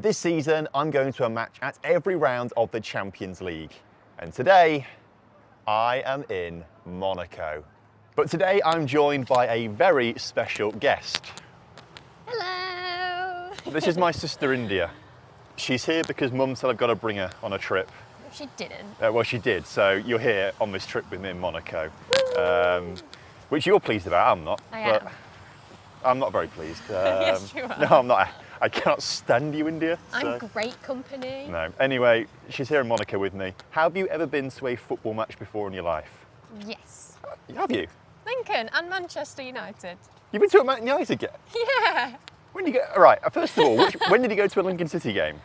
This season, I'm going to a match at every round of the Champions League. And today, I am in Monaco. But today, I'm joined by a very special guest. Hello! This is my sister, India. She's here because Mum said I've got to bring her on a trip. She didn't. Well, she did. So you're here on this trip with me in Monaco. Which you're pleased about, I'm not. I am. But I'm not very pleased. Yes, you are. No, I'm not. I cannot stand you, India. I'm great company. No. Anyway, she's here in Monaco with me. Have you ever been to a football match before in your life? Yes. Have you? Lincoln and Manchester United. You've been to a Man United game? Yeah. When did you go? All right. First of all, when did you go to a Lincoln City game?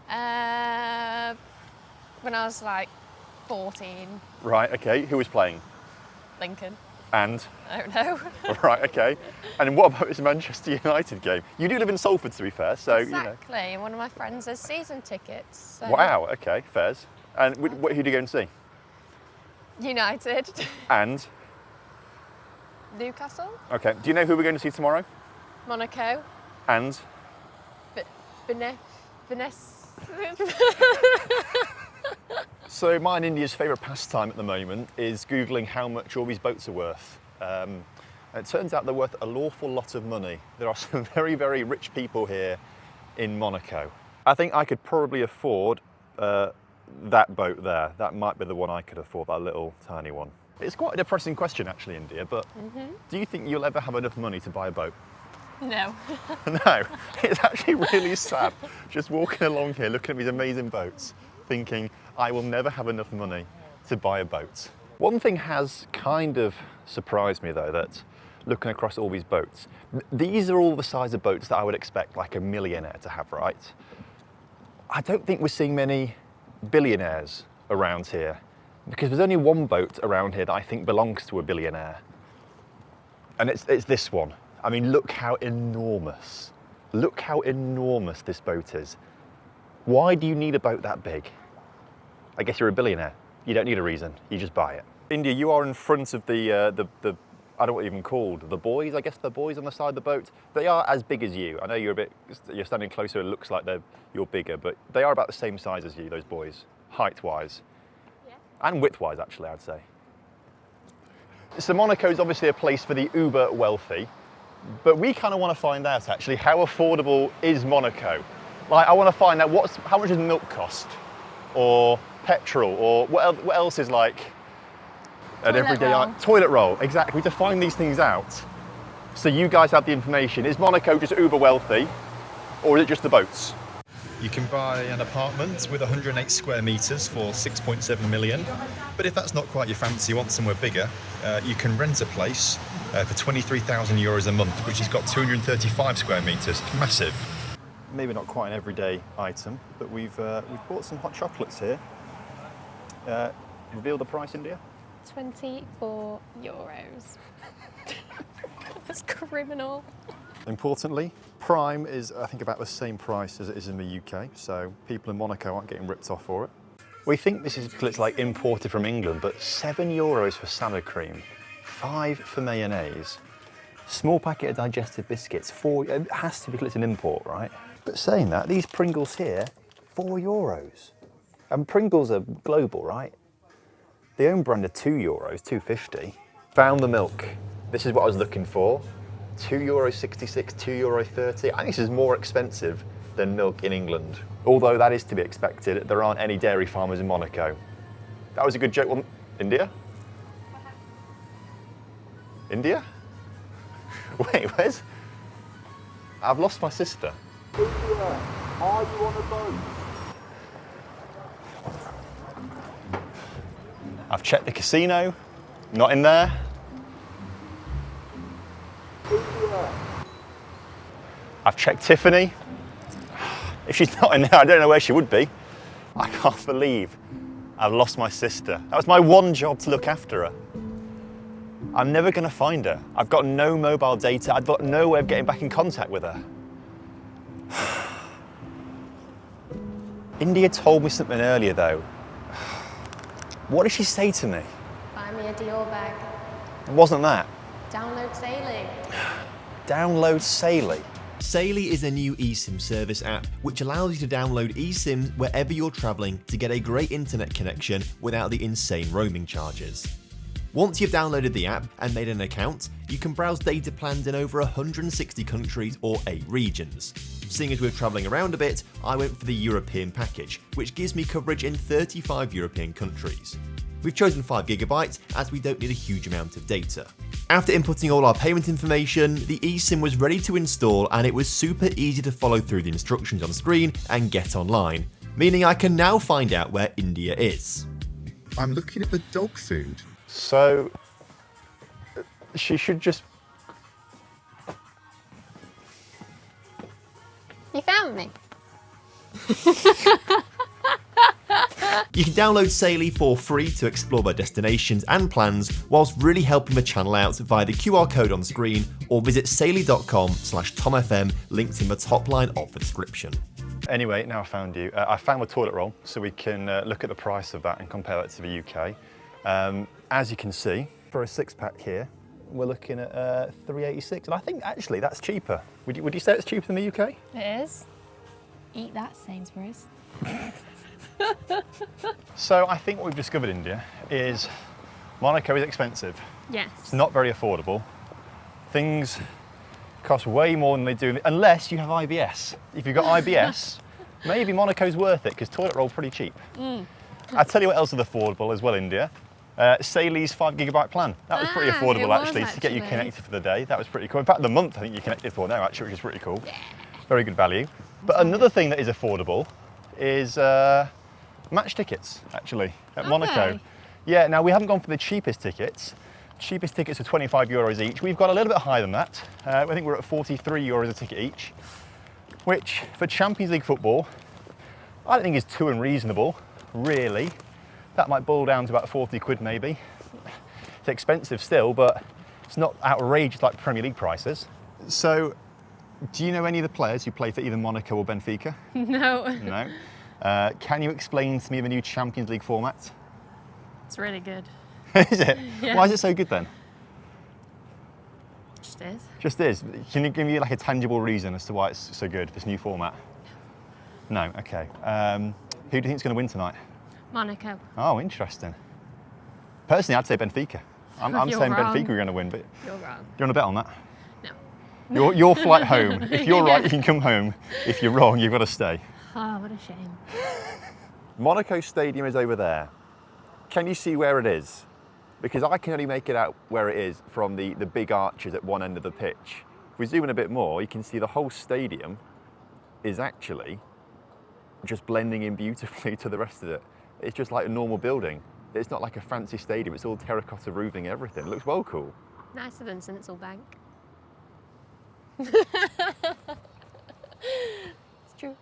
When I was like 14. Right. Okay. Who was playing? Lincoln. And? I don't know. Right. Okay. And what about this Manchester United game? You do live in Salford, to be fair, so Exactly. you know. One of my friends has season tickets. So. Wow. Okay. Fairs. And who do you go and see? United. And? Newcastle. Okay. Do you know who we're going to see tomorrow? Monaco. And? Vanessa. So mine and India's favourite pastime at the moment is Googling how much all these boats are worth. It turns out they're worth a lawful lot of money. There are some very, very rich people here in Monaco. I think I could probably afford that boat there. That might be the one I could afford, that little tiny one. It's quite a depressing question actually, India, but do you think you'll ever have enough money to buy a boat? No. No, it's actually really sad just walking along here looking at these amazing boats thinking I will never have enough money to buy a boat. One thing has kind of surprised me though, that looking across all these boats, these are all the size of boats that I would expect like a millionaire to have, right? I don't think we're seeing many billionaires around here because there's only one boat around here that I think belongs to a billionaire. And it's this one. I mean, look how enormous this boat is. Why do you need a boat that big? I guess you're a billionaire. You don't need a reason, you just buy it. India, you are in front of the I don't know what even called, the buoys, I guess the buoys on the side of the boat. They are as big as you. I know you're standing closer, it looks like you're bigger, but they are about the same size as you, those buoys, height-wise. Yeah. And width-wise, actually, I'd say. So Monaco is obviously a place for the uber wealthy, but we kind of want to find out, actually, how affordable is Monaco? Like, I want to find out how much does milk cost? Or petrol, or what else is like an everyday item? Toilet roll, exactly. We have to find these things out so you guys have the information. Is Monaco just uber wealthy, or is it just the boats? You can buy an apartment with 108 square metres for 6.7 million, but if that's not quite your fancy, you want somewhere bigger, you can rent a place for 23,000 euros a month, which has got 235 square metres. Massive. Maybe not quite an everyday item, but we've bought some hot chocolates here. Reveal the price, India? 24 euros. That's criminal. Importantly, Prime is, I think, about the same price as it is in the UK, so people in Monaco aren't getting ripped off for it. We think this is because it's like imported from England, but €7 for salad cream, 5 for mayonnaise, small packet of digestive biscuits, 4, it has to be because it's an import, right? But saying that, these Pringles here, €4. And Pringles are global, right? The own brand are €2, $2.50. Found the milk. This is what I was looking for. €2.66, €2.30. I think this is more expensive than milk in England. Although that is to be expected, there aren't any dairy farmers in Monaco. That was a good joke. Well, India? India? Wait, where's? I've lost my sister. India, are you on a boat? I've checked the casino, not in there. India. I've checked Tiffany. If she's not in there, I don't know where she would be. I can't believe I've lost my sister. That was my one job, to look after her. I'm never going to find her. I've got no mobile data. I've got no way of getting back in contact with her. India told me something earlier though. What did she say to me? Buy me a Dior bag. It wasn't that. Download sailing. Download sailing. Saily is a new eSIM service app which allows you to download eSIMs wherever you're travelling to get a great internet connection without the insane roaming charges. Once you've downloaded the app and made an account, you can browse data plans in over 160 countries or 8 regions. Seeing as we're travelling around a bit, I went for the European package, which gives me coverage in 35 European countries. We've chosen 5GB as we don't need a huge amount of data. After inputting all our payment information, the eSIM was ready to install and it was super easy to follow through the instructions on screen and get online, meaning I can now find out where India is. I'm looking at the dog food. So she should just... You found me. You can download Saily for free to explore their destinations and plans whilst really helping the channel out via the QR code on screen, or visit saily.com/TomFM, linked in the top line of the description. Anyway, now I found you. I found the toilet roll, so we can look at the price of that and compare that to the UK. As you can see, for a 6-pack here, we're looking at £3.86, and I think actually that's cheaper. Would you say it's cheaper than the UK? It is. Eat that, Sainsbury's. So I think what we've discovered, India, is Monaco is expensive. Yes. It's not very affordable. Things cost way more than they do, unless you have IBS. If you've got IBS, maybe Monaco's worth it, because toilet roll's pretty cheap. I'll tell you what else is affordable as well, India. Saily's 5GB plan. That was pretty affordable actually, to get you connected for the day. That was pretty cool. In fact, the month I think you're connected for now actually, which is pretty cool. Yeah. Very good value. But another thing that is affordable is match tickets actually at Monaco. Yeah, now we haven't gone for the cheapest tickets. Cheapest tickets are €25 each. We've got a little bit higher than that. I think we're at €43 a ticket each, which for Champions League football, I don't think is too unreasonable, really. That might boil down to about 40 quid maybe. It's expensive still, but it's not outrageous like Premier League prices. So, do you know any of the players who play for either Monaco or Benfica? No. No. Can you explain to me the new Champions League format? It's really good. Is it? Yeah. Why is it so good then? Just is. Just is. Can you give me like a tangible reason as to why it's so good, this new format? No. Okay. Who do you think is going to win tonight? Monaco. Oh, interesting. Personally, I'd say Benfica. I'm You're saying wrong. Benfica are going to win, but You're wrong. do you want to bet on that? No. Your flight home. If you're right, you can come home. If you're wrong, you've got to stay. Oh, what a shame. Monaco Stadium is over there. Can you see where it is? Because I can only make it out where it is from the big arches at one end of the pitch. If we zoom in a bit more, you can see the whole stadium is actually just blending in beautifully to the rest of it. It's just like a normal building. It's not like a fancy stadium, it's all terracotta roofing, everything. It looks well cool. Nicer than Sinsel Bank. It's true.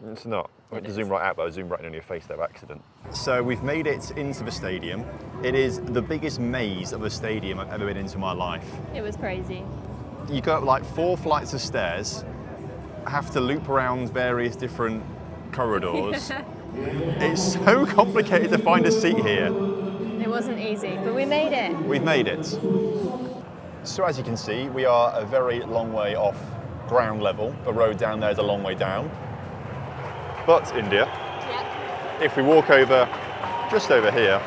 It's not. I went to zoom right out, but I zoomed right in on your face there by accident. So we've made it into the stadium. It is the biggest maze of a stadium I've ever been into in my life. It was crazy. You go up like 4 flights of stairs, have to loop around various different corridors. It's so complicated to find a seat here. It wasn't easy, but we made it. We've made it. So as you can see, we are a very long way off ground level. The road down there is a long way down. But India, if we walk over, just over here,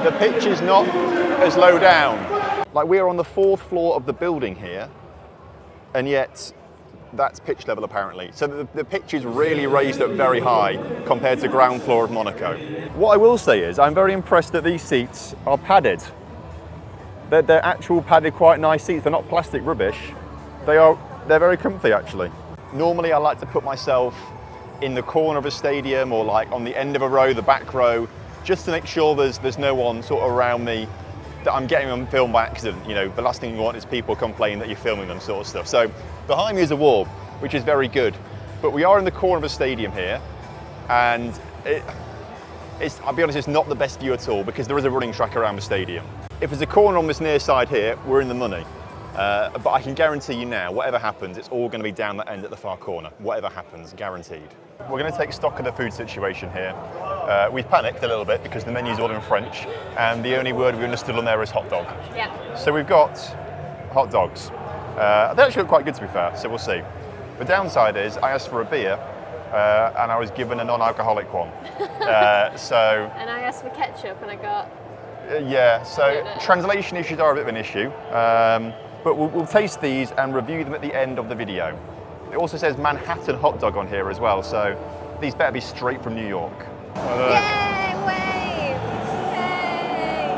the pitch is not as low down. Like we are on the 4th floor of the building here, and yet that's pitch level apparently. So the pitch is really raised up very high compared to ground floor of Monaco. What I will say is I'm very impressed that these seats are padded. They're actual padded, quite nice seats. They're not plastic rubbish. They're very comfy actually. Normally I like to put myself in the corner of a stadium or like on the end of a row, the back row, just to make sure there's no one sort of around me that I'm getting on film by accident. You know, the last thing you want is people complaining that you're filming them, sort of stuff. So behind me is a wall, which is very good. But we are in the corner of a stadium here, and I'll be honest, it's not the best view at all because there is a running track around the stadium. If there's a corner on this near side here, we're in the money. But I can guarantee you now, whatever happens, it's all going to be down that end at the far corner. Whatever happens, guaranteed. We're going to take stock of the food situation here. We've panicked a little bit because the menu's all in French, and the only word we understood on there is hot dog. Yeah. So we've got hot dogs. They actually look quite good, to be fair, so we'll see. The downside is I asked for a beer, and I was given a non-alcoholic one. And I asked for ketchup and I got... Yeah, so translation issues are a bit of an issue, but we'll taste these and review them at the end of the video. It also says Manhattan hot dog on here as well, so these better be straight from New York. Yay, wave! Yay!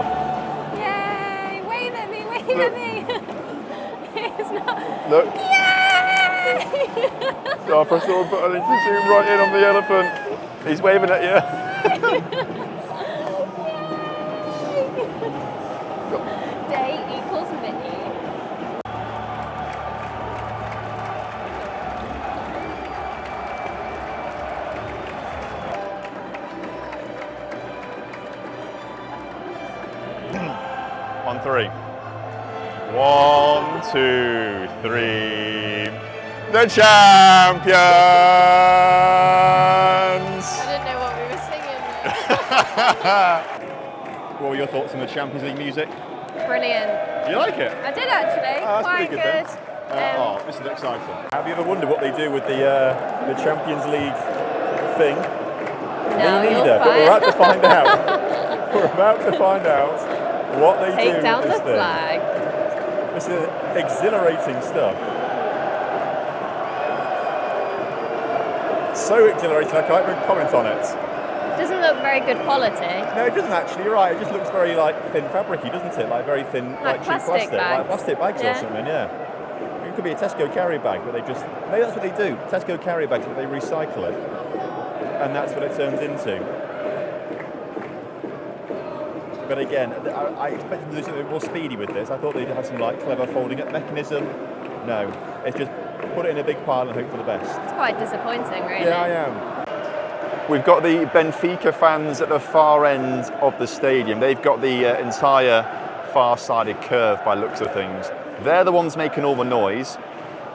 Yay! Wave at me, wave at me! It's not... Look. Yay! So I pressed the wrong button to zoom right in on the elephant. He's waving at you. Day equals Minnie. On three. 1, 2, 3. The champions! I didn't know what we were singing. What were your thoughts on the Champions League music? Brilliant. Do you like it? I did actually. Oh, that's Quite pretty good. good. This is exciting. Have you ever wondered what they do with the Champions League thing? No, Me you'll neither, but find- we're about to find out. We're about to find out what they do Take down with the this thing. flag. This is exhilarating stuff. So exhilarating, I can't even comment on it. Doesn't look very good quality. No, it doesn't actually, you're right. It just looks very thin fabricy, doesn't it? Like very thin, Like cheap plastic plastic. bags. Like plastic bags Yeah. or something, yeah. It could be a Tesco carry bag, but maybe that's what they do. Tesco carry bags, but they recycle it. And that's what it turns into. But again, I expected to do something more speedy with this. I thought they'd have some clever folding up mechanism. No, it's just put it in a big pile and hope for the best. It's quite disappointing, really. Yeah, I am. We've got the Benfica fans at the far end of the stadium. They've got the entire far-sided curve by looks of things. They're the ones making all the noise.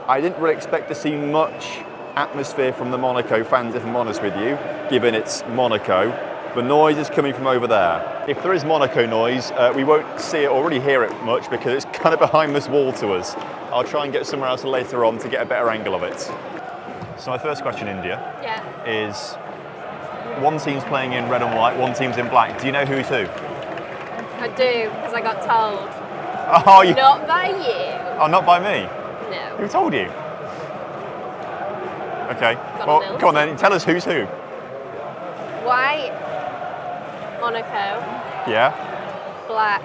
I didn't really expect to see much atmosphere from the Monaco fans, if I'm honest with you, given it's Monaco. The noise is coming from over there. If there is Monaco noise, we won't see it or really hear it much because it's kind of behind this wall to us. I'll try and get somewhere else later on to get a better angle of it. So my first question, India, is one team's playing in red and white, one team's in black. Do you know who's who? I do, because I got told. Oh, you... Not by you. Oh, not by me? No. Who told you? Okay. Got Well, a nil. go on then, tell us who's who. White, Monaco, Yeah? black.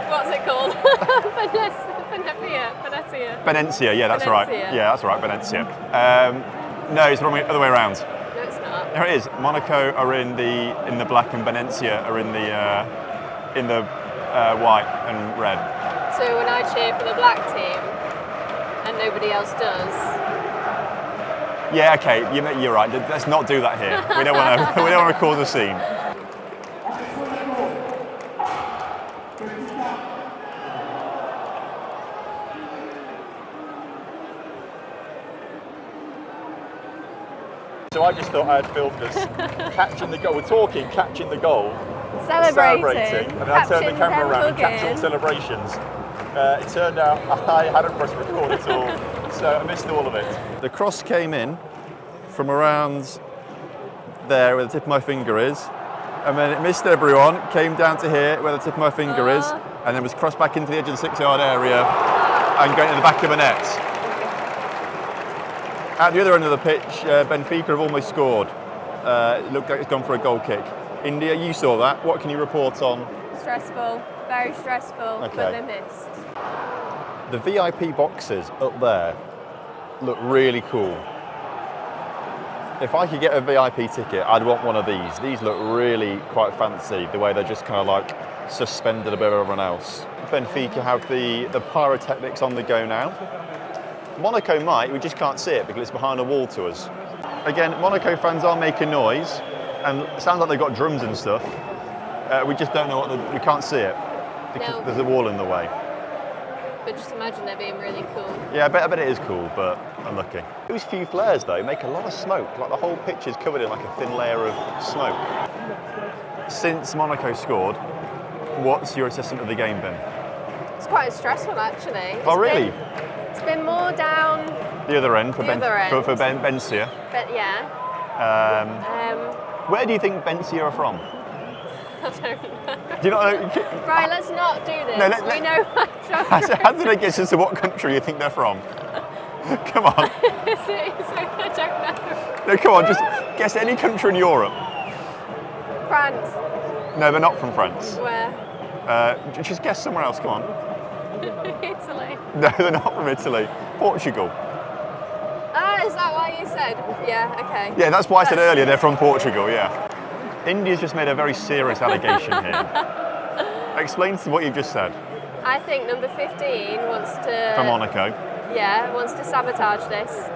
What's it called? Venezia. Venezia, yeah, that's right. Venezia. Yeah, that's right, Venezia. No, it's the other way around. No, it's not. There it is. Monaco are in the black and Venezia are in the white and red. So when I cheer for the black team and nobody else does. Yeah, okay, you're right. Let's not do that here. We don't want to cause a scene. So I just thought I had filmed us catching the goal. We're talking, catching the goal, Celebrating. and then I turned the Catching camera them around and cooking. captured celebrations. It turned out I hadn't pressed record at all, so I missed all of it. The cross came in from around there where the tip of my finger is, and then it missed everyone, came down to here where the tip of my finger is, and then was crossed back into the edge of the 6-yard area and going to the back of the net. At the other end of the pitch, Benfica have almost scored. It looked like it's gone for a goal kick. India, you saw that. What can you report on? Stressful, very stressful, but they missed. The VIP boxes up there look really cool. If I could get a VIP ticket, I'd want one of these. These look really quite fancy, the way they're just kind of like suspended above everyone else. Benfica have the pyrotechnics on the go now. Monaco might, we just can't see it because it's behind a wall to us. Again, Monaco fans are making noise, and it sounds like they've got drums and stuff. We just don't know we can't see it. because No. there's a wall in the way. But just imagine they're being really cool. Yeah, I bet it is cool, but unlucky. Those few flares though make a lot of smoke. Like the whole pitch is covered in like a thin layer of smoke. Since Monaco scored, what's your assessment of the game been? It's quite stressful actually. Oh really? It's been more down The other end for The other end. for Benfica. but yeah. Where do you think Benfica are from? I don't know. Do you not know? Right, let's not do this. No, we know How did I guess as to what country you think they're from? Come on. I don't know. No, come on, just guess any country in Europe. France. No, they're not from France. Where? Just guess somewhere else, come on. Italy. No, they're not from Italy. Portugal. Ah, is that why you said? Yeah, okay. Yeah, that's why I said earlier they're from Portugal, yeah. India's just made a very serious allegation here. Explain to what you've just said. I think number 15 wants to... For Monaco. Yeah, wants to sabotage this.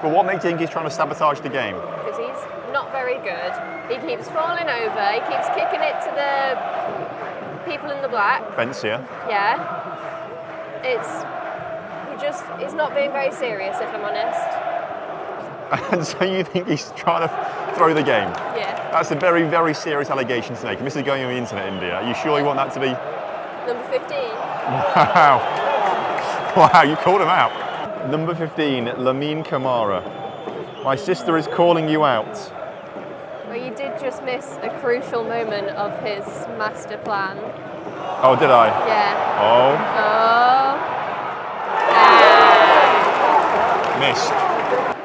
But what makes you think he's trying to sabotage the game? Because he's not very good. He keeps falling over, he keeps kicking it to the people in the black. Benfica. Yeah. He's not being very serious, if I'm honest. And so you think he's trying to throw the game? Yeah. That's a very, very serious allegation to make. And this is going on the internet, India. Are you sure you want that to be? Number 15. Wow. Wow, you called him out. Number 15, Lamine Camara. My sister is calling you out. Well, you did just miss a crucial moment of his master plan. Oh, did I? Yeah. Oh, Oh. missed.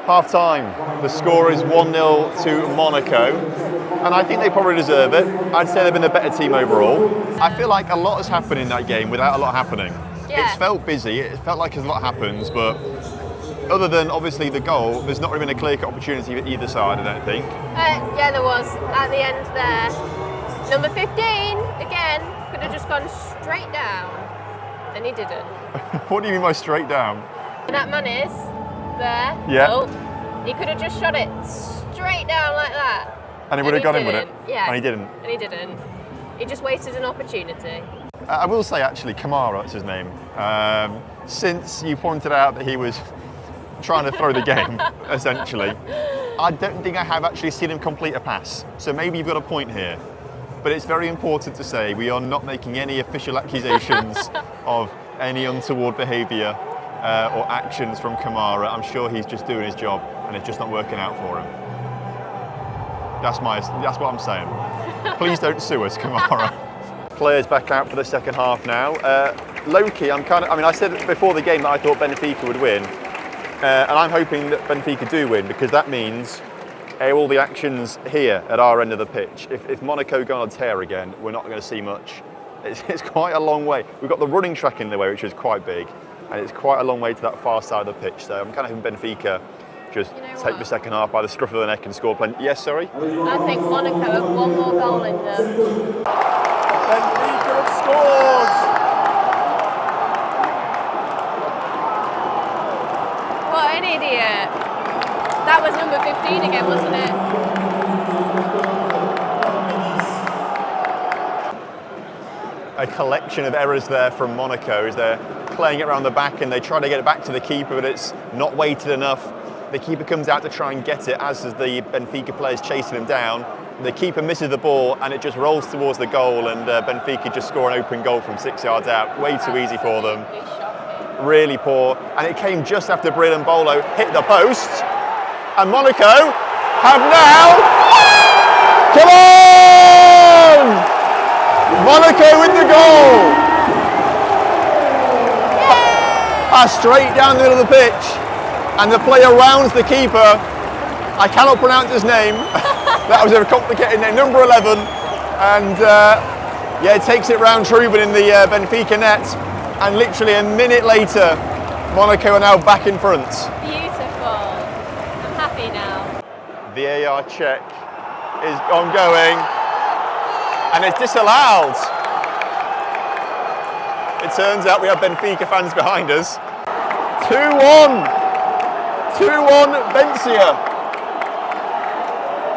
Half time. The score is 1-0 to Monaco. And I think they probably deserve it. I'd say they've been the better team overall. I feel like a lot has happened in that game without a lot happening. Yeah. It's felt busy, it felt like a lot happens, but other than obviously the goal, there's not really been a clear-cut opportunity at either side, I don't think. Yeah, there was at the end there. Number 15, again, could have just gone straight down. And he didn't. What do you mean by straight down? And that man is there. Yeah. Oh, he could have just shot it straight down like that. And he would have gone in with it? didn't. Yeah. And he didn't? And he didn't. He just wasted an opportunity. I will say actually, Kamara, that's his name. Since you pointed out that he was trying to throw the game, essentially, I don't think I have actually seen him complete a pass. So maybe you've got a point here. But it's very important to say we are not making any official accusations of any untoward behaviour or actions from Kamara. I'm sure he's just doing his job and it's just not working out for him. That's what I'm saying. Please don't sue us, Kamara. Players back out for the second half now. Low-key, I said before the game that I thought Benfica would win, and I'm hoping that Benfica do win because that means all the actions here at our end of the pitch. If Monaco go on a tear again, we're not going to see much. It's quite a long way. We've got the running track in the way, which is quite big, and it's quite a long way to that far side of the pitch. So I'm kind of hoping Benfica just take the second half by the scruff of the neck and score plenty. Yes, sorry? I think Monaco have one more goal in them. Benfica have scored! What an idiot. That was number 15 again, wasn't it? A collection of errors there from Monaco as they're playing it around the back and they try to get it back to the keeper, but it's not weighted enough. The keeper comes out to try and get it, as does the Benfica players chasing him down. The keeper misses the ball and it just rolls towards the goal, and Benfica just score an open goal from 6 yards out. Way too easy for them. Really poor. And it came just after Brilliant Bolo hit the post. And Monaco have now... Come on! Monaco with the goal! Pass straight down the middle of the pitch. And the player rounds the keeper. I cannot pronounce his name. That was a complicated name. Number 11. And takes it round Truben in the Benfica net. And literally a minute later, Monaco are now back in front. Beautiful. I'm happy now. VAR check is ongoing. And it's disallowed. It turns out we have Benfica fans behind us. 2-1. 2-1 Benfica.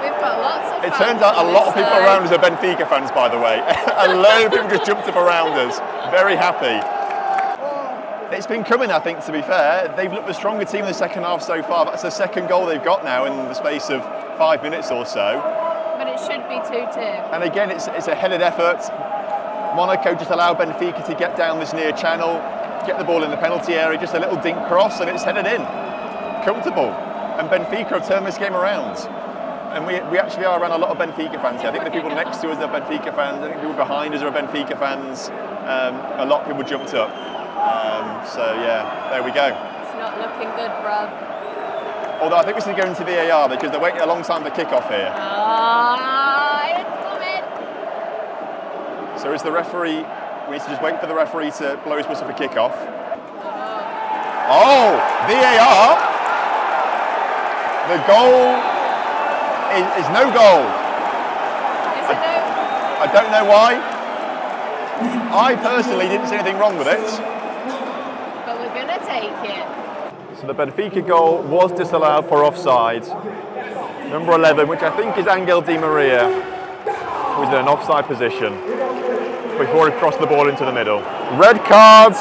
We've got lots of It turns out a lot of people around us are Benfica fans, by the way. A load of people just jumped up around us. Very happy. It's been coming, I think, to be fair. They've looked the stronger team in the second half so far. That's the second goal they've got now in the space of 5 minutes or so. But it should be 2-2. And again, it's a headed effort. Monaco just allowed Benfica to get down this near channel, get the ball in the penalty area, just a little dink cross, and it's headed in. Comfortable. And Benfica have turned this game around. And we actually are around a lot of Benfica fans here. I think the people next to us are Benfica fans. I think the people behind us are Benfica fans. A lot of people jumped up. So yeah, there we go. It's not looking good, bruv. Although I think this is going to VAR because they're waiting a long time for kick-off here. It's coming. So is the referee, we need to just wait for the referee to blow his whistle for kick-off. Oh, VAR. The goal is no goal. Is it no? I don't know why. I personally didn't see anything wrong with it. But we're going to take it. So the Benfica goal was disallowed for offside. Number 11, which I think is Angel Di Maria, was in an offside position before he crossed the ball into the middle. Red card.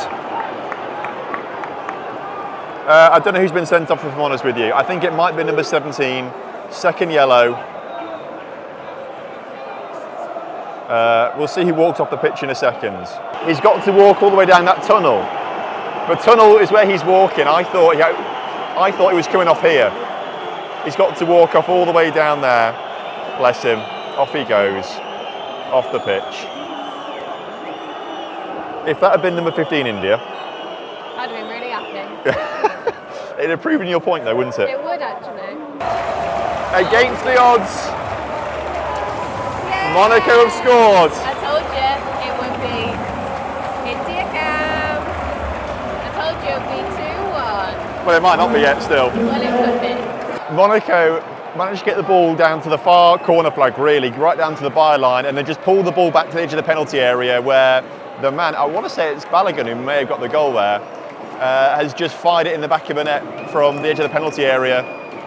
I don't know who's been sent off, if I'm honest with you. I think it might be number 17, second yellow. We'll see who walks off the pitch in a second. He's got to walk all the way down that tunnel. The tunnel is where he's walking. I thought he was coming off here. He's got to walk off all the way down there. Bless him. Off he goes. Off the pitch. If that had been number 15, India, I'd have been really happy. it'd have proven your point though, wouldn't it? It would actually. Against the odds, Yay! Monaco have scored. I told you it would be India Cam. I told you it would be 2-1. Well, it might not be yet still. Well, it could be. Monaco managed to get the ball down to the far corner flag, really, right down to the byline, and then just pulled the ball back to the edge of the penalty area where the man, I want to say it's Balogun who may have got the goal there, has just fired it in the back of the net from the edge of the penalty area,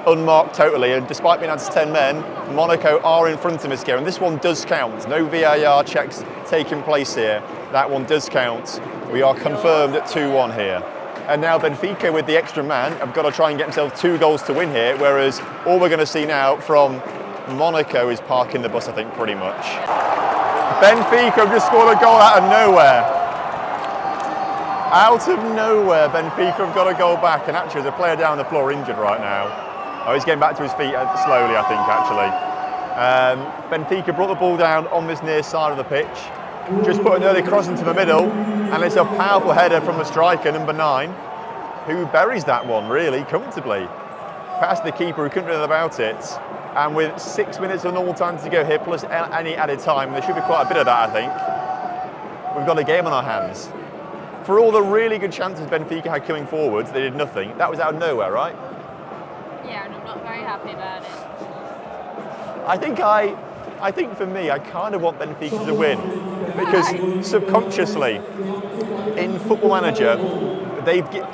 unmarked totally, and despite being down to 10 men, Monaco are in front of us here, and this one does count. No VAR checks taking place here. That one does count. We are confirmed at 2-1 here. And now Benfica, with the extra man, have got to try and get themselves 2 goals to win here, whereas all we're going to see now from Monaco is parking the bus, I think, pretty much. Benfica have just scored a goal out of nowhere. Out of nowhere, Benfica have got a goal back, and actually there's a player down on the floor injured right now. Oh, he's getting back to his feet slowly, I think, actually. Benfica brought the ball down on this near side of the pitch, just put an early cross into the middle, and it's a powerful header from the striker, number 9, who buries that one really comfortably. Past the keeper, who couldn't do anything about it. And with 6 minutes of normal time to go here, plus any added time, there should be quite a bit of that, I think. We've got a game on our hands. For all the really good chances Benfica had coming forwards, they did nothing. That was out of nowhere, right? Yeah, and I'm not very happy about it. I think for me, I kind of want Benfica to win because subconsciously, in Football Manager,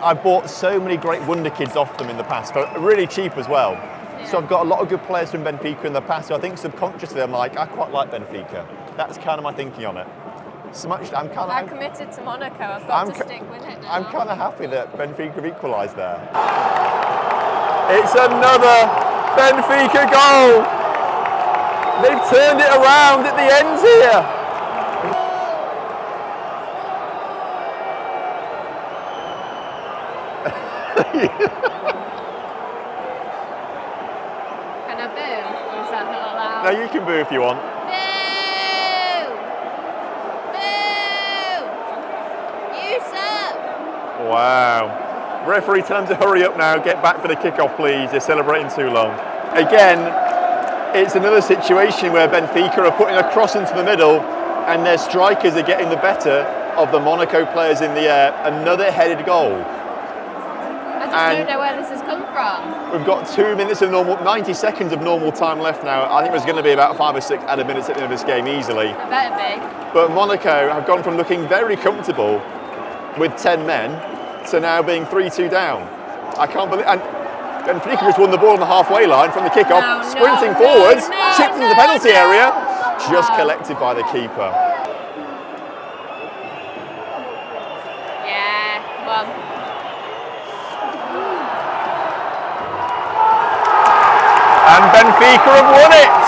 I've bought so many great wonder kids off them in the past, but really cheap as well. Yeah. So I've got a lot of good players from Benfica in the past. So I think subconsciously, I'm like, I quite like Benfica. That's kind of my thinking on it. So much, I'm committed to Monaco. I've got to stick with it now. I'm kind of happy that Benfica have equalised there. It's another Benfica goal. They've turned it around at the end here. Can I boo? Or is that not allowed? No, you can boo if you want. Wow. Referee, tell them to hurry up now, get back for the kick-off please, they're celebrating too long. Again, it's another situation where Benfica are putting a cross into the middle and their strikers are getting the better of the Monaco players in the air. Another headed goal. I just don't know where this has come from. We've got 2 minutes of 90 seconds of normal time left now. I think there's going to be about 5 or 6 added minutes at the end of this game easily. It better be. But Monaco have gone from looking very comfortable with 10 men to now being 3-2 down. I can't believe, and Benfica just won the ball on the halfway line from the kickoff, No, sprinting no, forwards, no, chipped into the no, penalty no. area, just collected by the keeper. Yeah, come on. And Benfica have won it!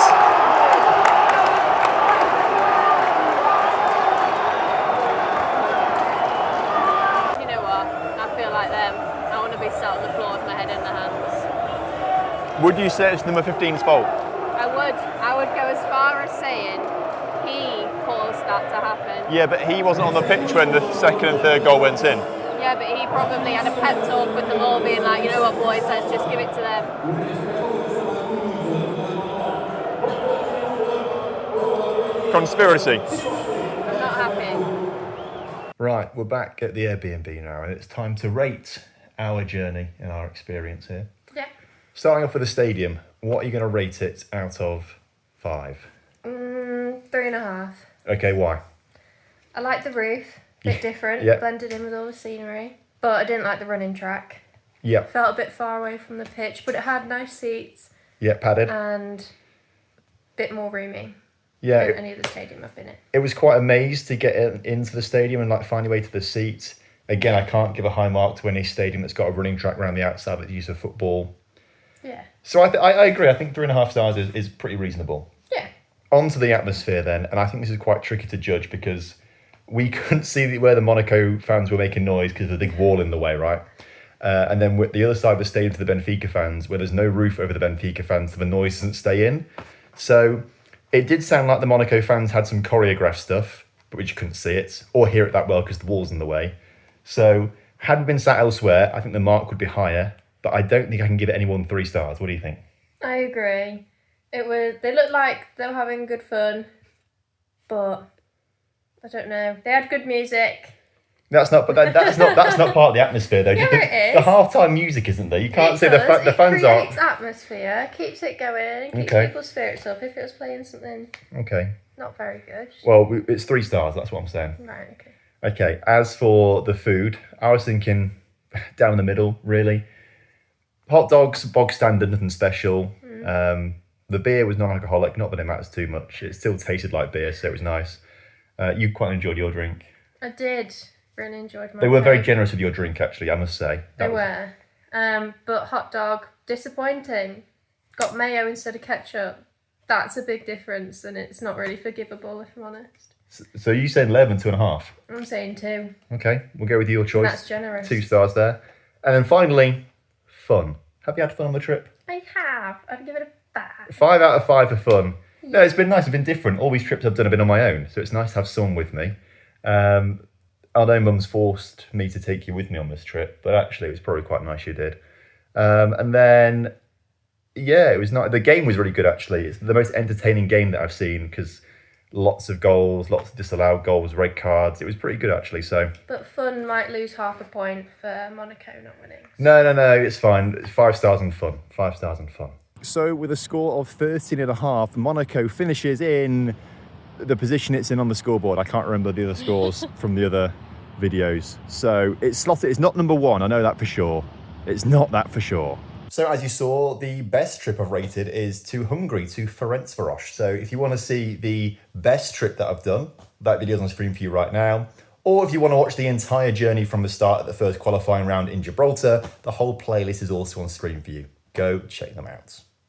You know what? I feel like them. I want to be sat on the floor with my head in the hands. Would you say it's number 15's fault? I would go as far as saying he caused that to happen. Yeah, but he wasn't on the pitch when the second and third goal went in. Yeah, but he probably had a pep talk with them all, being like, you know what, boys, let's just give it to them. Conspiracy. I'm not happy. Right, we're back at the Airbnb now, and it's time to rate our journey and our experience here. Yeah. Starting off with the stadium, what are you going to rate it out of 5? 3.5. Okay, why? I like the roof, bit different, Yeah. blended in with all the scenery. But I didn't like the running track. Yeah, Felt a bit far away from the pitch, but it had nice seats yeah, padded. and a bit more roomy Yeah, than any other stadium I've been in. it was quite a maze to get into the stadium and like find your way to the seats. Again, I can't give a high mark to any stadium that's got a running track around the outside that's used for football. Yeah. So I agree. I think 3.5 stars is pretty reasonable. Yeah. On to the atmosphere then, and I think this is quite tricky to judge because we couldn't see where the Monaco fans were making noise because of the big wall in the way, right? And then with the other side of the stadium to the Benfica fans, where there's no roof over the Benfica fans, so the noise doesn't stay in. So it did sound like the Monaco fans had some choreographed stuff, but we just couldn't see it or hear it that well because the wall's in the way. So had we been sat elsewhere, I think the mark would be higher, but I don't think I can give it any more than 3 stars. What do you think? I agree. They looked like they were having good fun, but I don't know. They had good music. That's not part of the atmosphere though. Yeah, it The is. halftime music isn't there. You can't say the It fans aren't. creates atmosphere, keeps it going, keeps Okay. people's spirits up. If it was playing something Okay. not very good. Well, it's 3 stars. That's what I'm saying. Right, okay. Okay. As for the food, I was thinking down in the middle, really. Hot dogs, bog standard, nothing special. The beer was non-alcoholic. Not that it matters too much. It still tasted like beer, so it was nice. You quite enjoyed your drink. I did. Really enjoyed my They were very drink. generous with your drink, actually, I must say. They were. But hot dog, disappointing. Got mayo instead of ketchup. That's a big difference, and it's not really forgivable, if I'm honest. So you said 11, 2.5. I'm saying 2. Okay, we'll go with your choice. That's generous. 2 stars there. And then finally, fun. Have you had fun on the trip? I have. I'd give it a 5. 5 out of 5 for fun. No, it's been nice. It's been different. All these trips I've done have been on my own, so it's nice to have someone with me. I know Mum's forced me to take you with me on this trip, but actually it was probably quite nice you did. And then, yeah, it was nice. The game was really good, actually. It's the most entertaining game that I've seen because lots of goals, lots of disallowed goals, red cards. It was pretty good, actually. So But fun might lose half a point for Monaco not winning. no, it's fine. It's 5 stars and fun. 5 stars and fun. So with a score of 13.5, Monaco finishes in the position it's in on the scoreboard. I can't remember the other scores from the other videos. So it's slotted, it's not number 1, I know that for sure. It's not that for sure. So as you saw, the best trip I've rated is to Hungary, to Ferencváros. So if you want to see the best trip that I've done, that video's on screen for you right now. Or if you want to watch the entire journey from the start at the first qualifying round in Gibraltar, the whole playlist is also on screen for you. Go check them out.